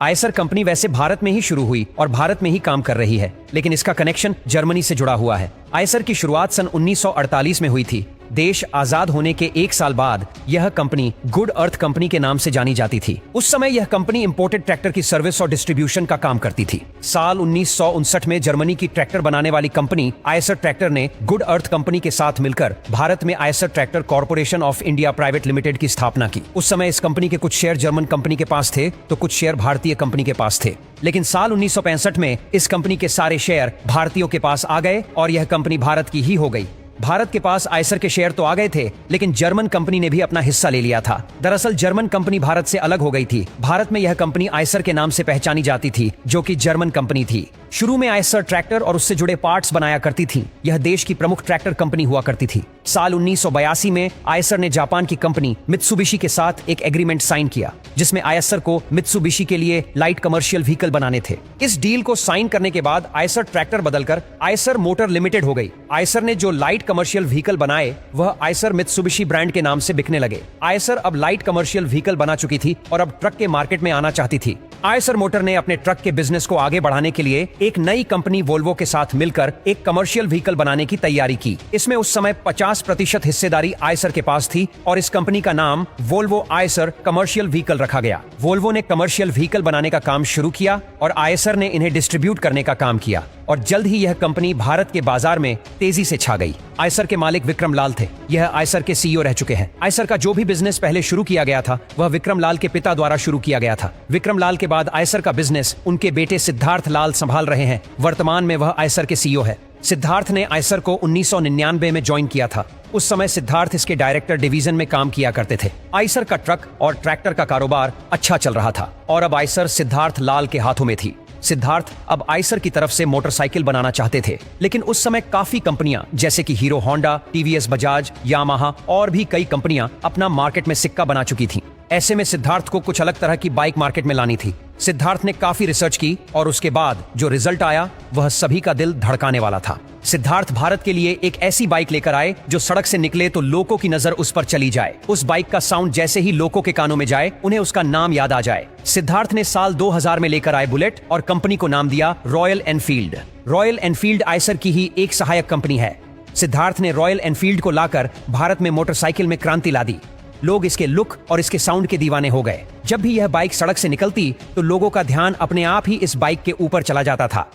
Eicher company वैसे भारत में ही शुरू हुई और भारत में ही काम कर रही है, लेकिन इसका कनेक्शन जर्मनी से जुड़ा हुआ है। आयसर की शुरुआत सन 1948 में हुई थी। देश आजाद होने के एक साल बाद यह कंपनी गुड अर्थ कंपनी के नाम से जानी जाती थी। उस समय यह कंपनी इंपोर्टेड ट्रैक्टर की सर्विस और डिस्ट्रीब्यूशन का काम करती थी। साल 1959 में जर्मनी की ट्रैक्टर बनाने वाली कंपनी आयसर ट्रैक्टर ने गुड अर्थ कंपनी के साथ मिलकर भारत में Eicher Tractor Corporation of India Private Limited की स्थापना की। उस समय इस कंपनी के कुछ शेयर जर्मन कंपनी के पास थे तो कुछ शेयर भारतीय कंपनी के पास थे, लेकिन साल 1965 में इस कंपनी के सारे शेयर भारतीयों के पास आ गए और यह कंपनी भारत की ही हो गई। भारत के पास आयसर के शेयर तो आ गए थे, लेकिन जर्मन कंपनी ने भी अपना हिस्सा ले लिया था। दरअसल जर्मन कंपनी भारत से अलग हो गई थी। भारत में यह कंपनी आयसर के नाम से पहचानी जाती थी, जो कि जर्मन कंपनी थी। शुरू में आयसर ट्रैक्टर और उससे जुड़े पार्ट्स बनाया करती थी। यह देश की प्रमुख ट्रैक्टर कंपनी हुआ करती थी। साल 1982 में आयसर ने जापान की कंपनी मित्सुबिशी के साथ एक एग्रीमेंट साइन किया, जिसमें आयसर को मित्सुबिशी के लिए लाइट कमर्शियल व्हीकल बनाने थे। इस डील को साइन करने के बाद आयसर ट्रैक्टर बदलकर आयसर मोटर लिमिटेड हो गई। आयसर ने जो लाइट कमर्शियल व्हीकल बनाए वह आयसर मित्सुबिशी ब्रांड के नाम से बिकने लगे। आयसर अब लाइट कमर्शियल व्हीकल बना चुकी थी और अब ट्रक के मार्केट में आना चाहती थी। आयसर मोटर ने अपने ट्रक के बिजनेस को आगे बढ़ाने के लिए एक नई कंपनी वोल्वो के साथ मिलकर एक कमर्शियल व्हीकल बनाने की तैयारी की। इसमें उस समय 50% हिस्सेदारी आयसर के पास थी और इस कंपनी का नाम वोल्वो आयसर कमर्शियल व्हीकल रखा गया। वोल्वो ने कमर्शियल व्हीकल बनाने का काम शुरू किया और आयसर ने इन्हें डिस्ट्रीब्यूट करने का काम किया और जल्द ही यह कंपनी भारत के बाजार में तेजी से छा गई। आयसर के मालिक विक्रम लाल थे। यह आयसर के सीईओ रह चुके हैं। आयसर का जो भी बिजनेस पहले शुरू किया गया था वह विक्रम लाल के पिता द्वारा शुरू किया गया था। विक्रम लाल के बाद आयसर का बिजनेस उनके बेटे सिद्धार्थ लाल संभाल रहे हैं। वर्तमान में वह आयसर के सीईओ है। सिद्धार्थ ने आयसर को 1999 में ज्वाइन किया था। उस समय सिद्धार्थ इसके डायरेक्टर डिवीजन में काम किया करते थे। आयसर का ट्रक और ट्रैक्टर का कारोबार अच्छा चल रहा था और अब आयसर सिद्धार्थ लाल के हाथों में थी। सिद्धार्थ अब आयसर की तरफ से मोटरसाइकिल बनाना चाहते थे, लेकिन उस समय काफी कंपनियां जैसे कि hero Honda, TVS Bajaj, Yamaha और भी कई कंपनियां अपना मार्केट में सिक्का बना चुकी थीं। ऐसे में सिद्धार्थ को कुछ अलग तरह की बाइक मार्केट में लानी थी। सिद्धार्थ ने काफी रिसर्च की और उसके बाद जो रिजल्ट आया वह सभी का दिल धड़काने वाला था। सिद्धार्थ भारत के लिए एक ऐसी बाइक लेकर आए जो सड़क से निकले तो लोगों की नजर उस पर चली जाए। उस बाइक का साउंड जैसे ही लोगों के कानों में जाए उन्हें उसका नाम याद आ जाए। सिद्धार्थ ने साल 2000 में लेकर आए बुलेट और कंपनी को नाम दिया Royal Enfield. Royal Enfield Eicher की ही एक सहायक कंपनी है। सिद्धार्थ ने रॉयल एनफील्ड को लाकर भारत में मोटरसाइकिल में क्रांति ला दी। लोग इसके लुक और इसके साउंड के दीवाने हो गए। जब भी यह बाइक सड़क से निकलती तो लोगों का ध्यान अपने आप ही इस बाइक के ऊपर चला जाता था।